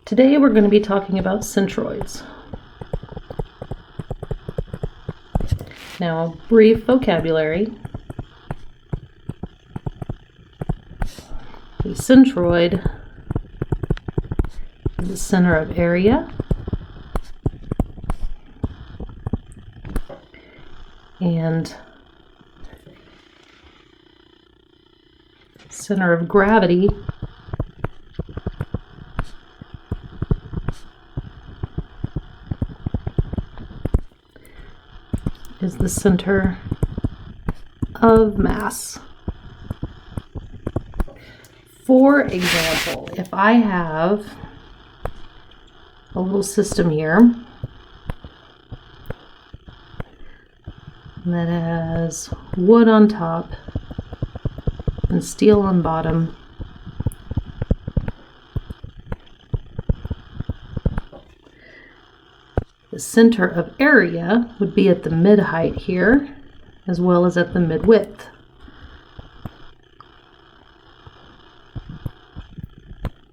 Today we're going to be talking about centroids. Now, brief vocabulary. The centroid is the center of area and center of gravity is the center of mass. For example, if I have a little system here that has wood on top and steel on bottom, the center of area would be at the mid height here, as well as at the mid width.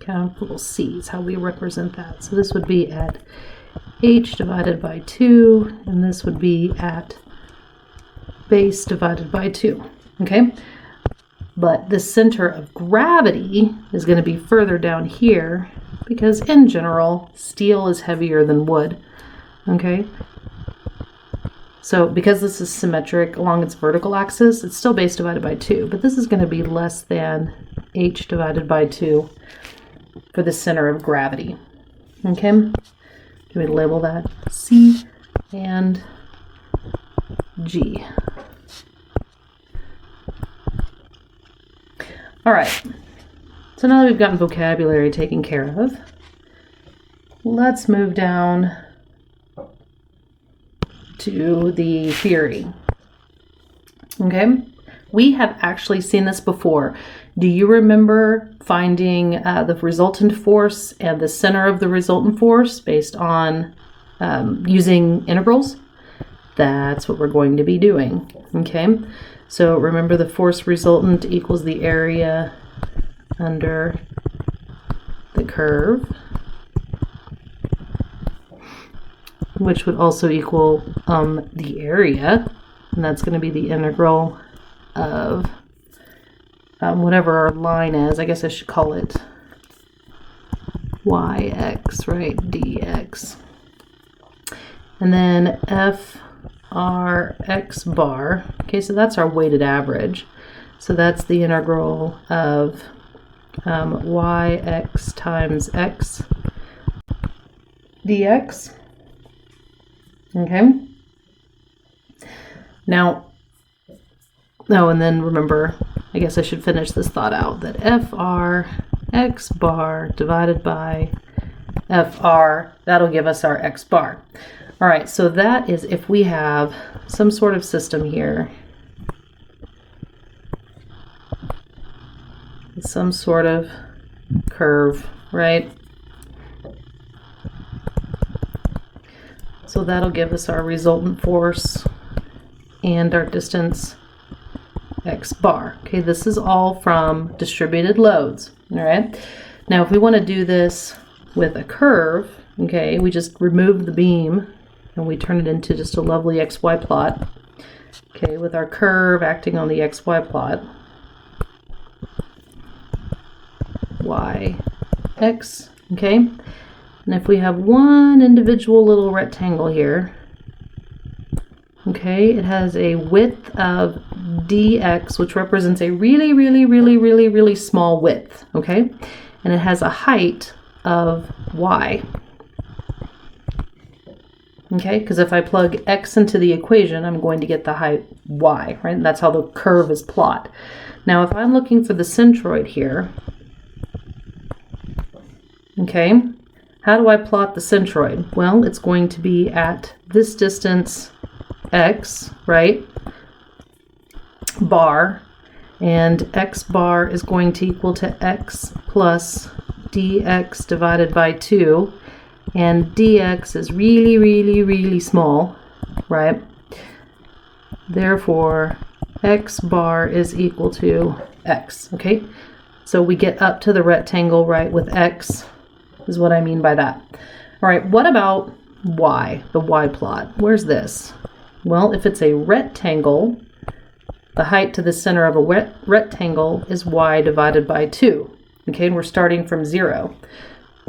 Count little c's, how we represent that. So this would be at h divided by 2, and this would be at base divided by 2. Okay? But the center of gravity is going to be further down here because in general, steel is heavier than wood. Okay? So because this is symmetric along its vertical axis, it's still base divided by 2, but this is going to be less than h divided by 2 for the center of gravity. Okay? Can we label that C and G? All right. So now that we've gotten vocabulary taken care of, let's move down to the theory. Okay? We have actually seen this before. Do you remember finding the resultant force and the center of the resultant force based on using integrals? That's what we're going to be doing. Okay? So remember, the force resultant equals the area under the curve, which would also equal the area, and that's going to be the integral of whatever our line is. I guess I should call it yx, right, dx. And then f r x bar. Okay, so that's our weighted average. So that's the integral of yx times x dx. Okay. Now, and then remember, I guess I should finish this thought out, that fr x bar divided by fr, that'll give us our x bar. All right, so that is if we have some sort of system here, some sort of curve, right? So that'll give us our resultant force and our distance x bar. Okay, this is all from distributed loads. All right, now if we want to do this with a curve, okay, we just remove the beam and we turn it into just a lovely xy plot. Okay, with our curve acting on the xy plot, y, x, okay? And if we have one individual little rectangle here, okay, it has a width of dx, which represents a really small width, okay? And it has a height of y. Okay, because if I plug x into the equation, I'm going to get the height y, right? And that's how the curve is plotted. Now, if I'm looking for the centroid here, okay, how do I plot the centroid? Well, it's going to be at this distance x, right, bar, and x bar is going to equal to x plus dx divided by 2. And dx is really small, right? Therefore, x bar is equal to x, okay? So we get up to the rectangle, right, with x is what I mean by that. All right, what about y, the y plot? Where's this? Well, if it's a rectangle, the height to the center of a rectangle is y divided by 2. Okay, and we're starting from 0.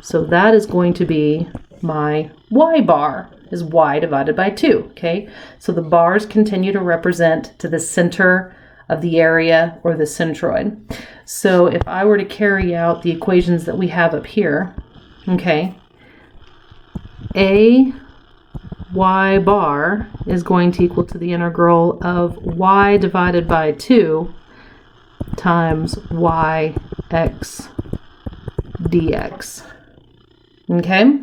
So that is going to be my y bar, is y divided by 2. Okay, so the bars continue to represent to the center of the area or the centroid. So if I were to carry out the equations that we have up here, okay, a y bar is going to equal to the integral of y divided by 2 times yx dx. Okay?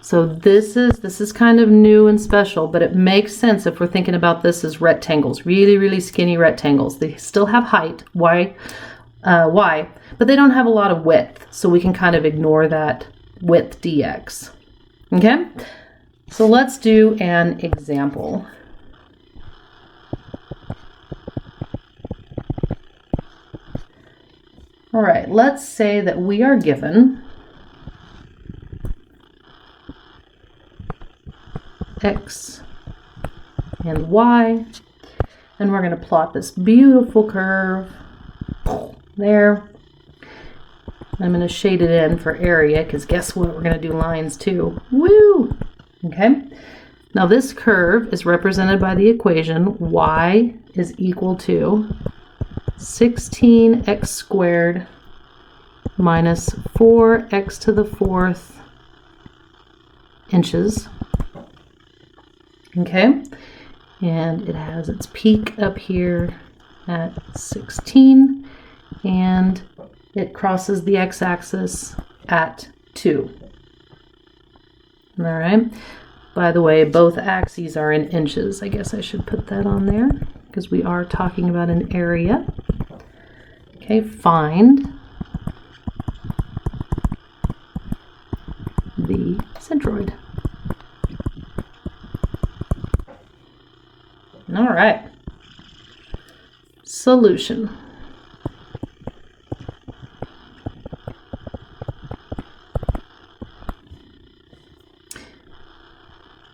So this is kind of new and special, but it makes sense if we're thinking about this as rectangles, really, really skinny rectangles. They still have height, y, but they don't have a lot of width, so we can kind of ignore that width dx. Okay? So let's do an example. All right, let's say that we are given x and y, and we're going to plot this beautiful curve there. I'm going to shade it in for area, because guess what? We're going to do lines too. Woo! Okay. Now this curve is represented by the equation y is equal to 16x squared minus 4x to the 4th inches. Okay. And it has its peak up here at 16, and it crosses the x-axis at 2. All right. By the way, both axes are in inches. I guess I should put that on there because we are talking about an area. Okay, find the centroid. All right. Solution.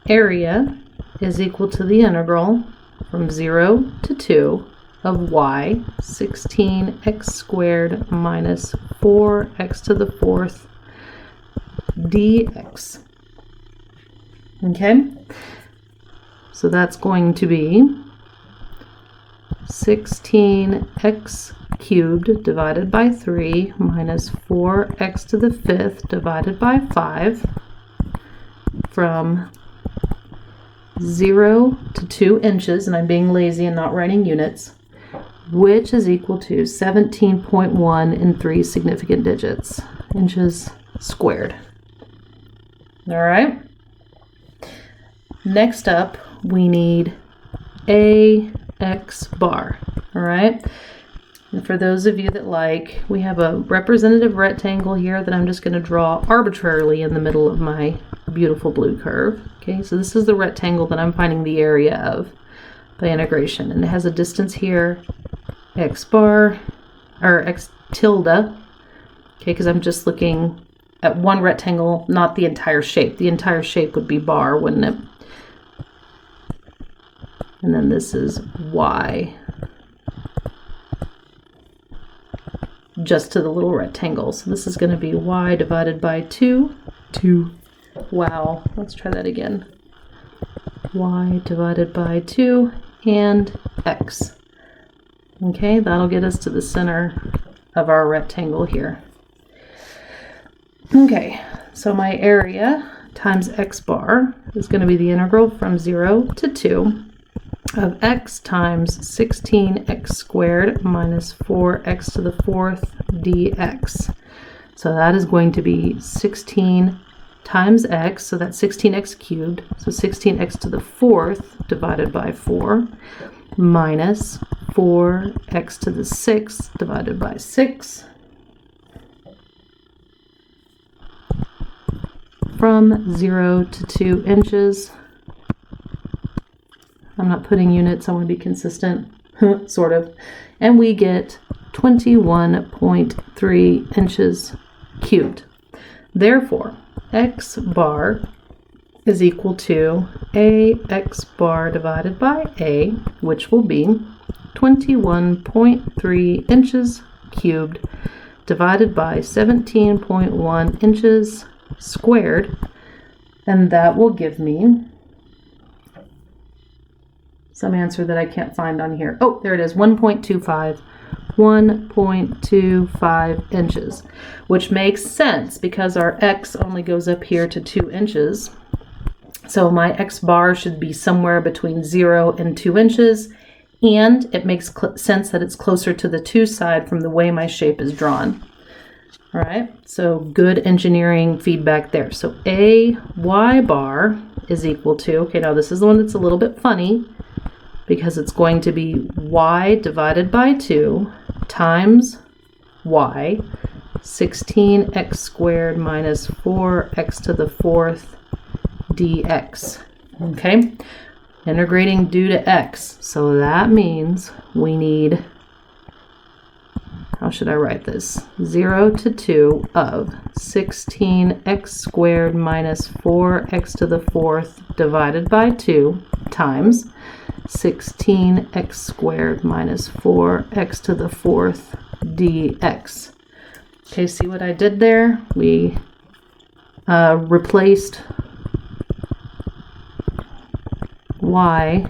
Area is equal to the integral from 0 to 2 of y 16x squared minus 4x to the 4th dx. Okay, so that's going to be 16x cubed divided by 3 minus 4x to the 5th divided by 5 from 0 to 2 inches, and I'm being lazy and not writing units, which is equal to 17.1 in 3 significant digits, inches squared. All right. Next up, we need AX bar. All right. And for those of you that like, we have a representative rectangle here that I'm just going to draw arbitrarily in the middle of my beautiful blue curve. Okay, so this is the rectangle that I'm finding the area of by integration, and it has a distance here, x bar, or x tilde, okay, because I'm just looking at one rectangle, not the entire shape. The entire shape would be bar, wouldn't it? And then this is y, just to the little rectangle. So this is going to be y divided by 2. Wow, let's try that again. Y divided by 2 and x. Okay, that'll get us to the center of our rectangle here. Okay, so my area times x bar is going to be the integral from 0 to 2 of x times 16x squared minus 4x to the 4th dx. So that is going to be 16 times x, so that's 16x cubed, so 16x to the 4th divided by 4, minus 4x to the 6th divided by 6, from 0 to 2 inches. I'm not putting units, I want to be consistent, sort of. And we get 21.3 inches cubed. Therefore, x bar is equal to ax bar divided by a, which will be 21.3 inches cubed divided by 17.1 inches squared, and that will give me some answer that I can't find on here. Oh, there it is, 1.25 inches, which makes sense because our x only goes up here to 2 inches. So my x bar should be somewhere between 0 and 2 inches, and it makes sense that it's closer to the 2 side from the way my shape is drawn. All right, so good engineering feedback there. So a y bar is equal to, okay, now this is the one that's a little bit funny because it's going to be y divided by 2 times y, 16x squared minus 4x to the 4th dx. Okay, integrating due to x. So that means we need, how should I write this? 0 to 2 of 16x squared minus 4x to the 4th divided by 2 times 16x squared minus 4x to the 4th dx. Okay, see what I did there? We replaced y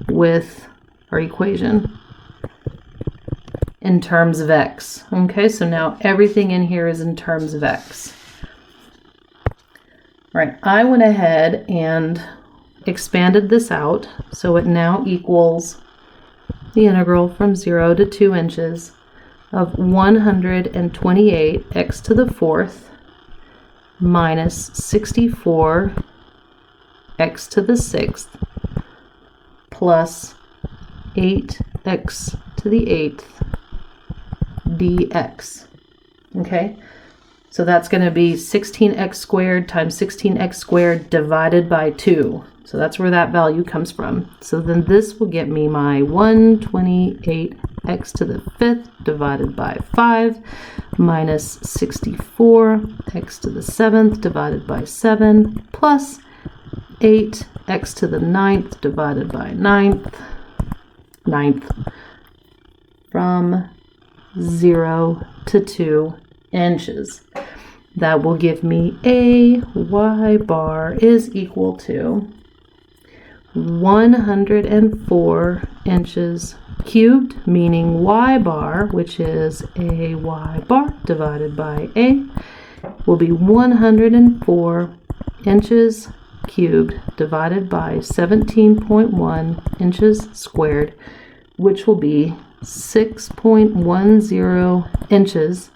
with our equation in terms of x. Okay, so now everything in here is in terms of x. All right, I went ahead and expanded this out, so it now equals the integral from 0 to 2 inches of 128x to the 4th minus 64 x to the 6th plus 8x to the 8th dx. Okay, so that's going to be 16x squared times 16x squared divided by 2. So that's where that value comes from. So then this will get me my 128x to the 5th divided by 5 minus 64x to the 7th divided by 7 plus 8x to the 9th divided by 9th from 0 to 2 inches. That will give me a y bar is equal to 104 inches cubed, meaning y bar, which is a y bar divided by a, will be 104 inches cubed divided by 17.1 inches squared, which will be 6.10 inches.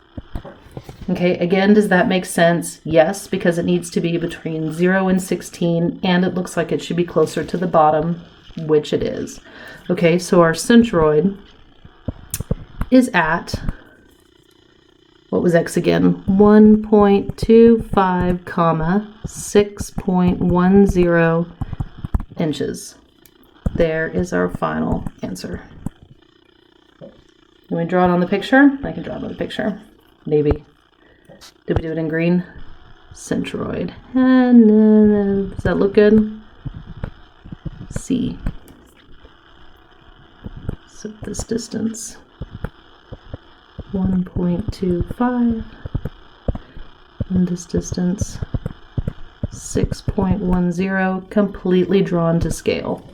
Okay, again, does that make sense? Yes, because it needs to be between 0 and 16, and it looks like it should be closer to the bottom, which it is. Okay, so our centroid is at, what was x again? 1.25 comma 6.10 inches. There is our final answer. Can we draw it on the picture? I can draw it on the picture. Maybe. Did we do it in green? Centroid. Does that look good? C. So this distance, 1.25, and this distance, 6.10, completely drawn to scale.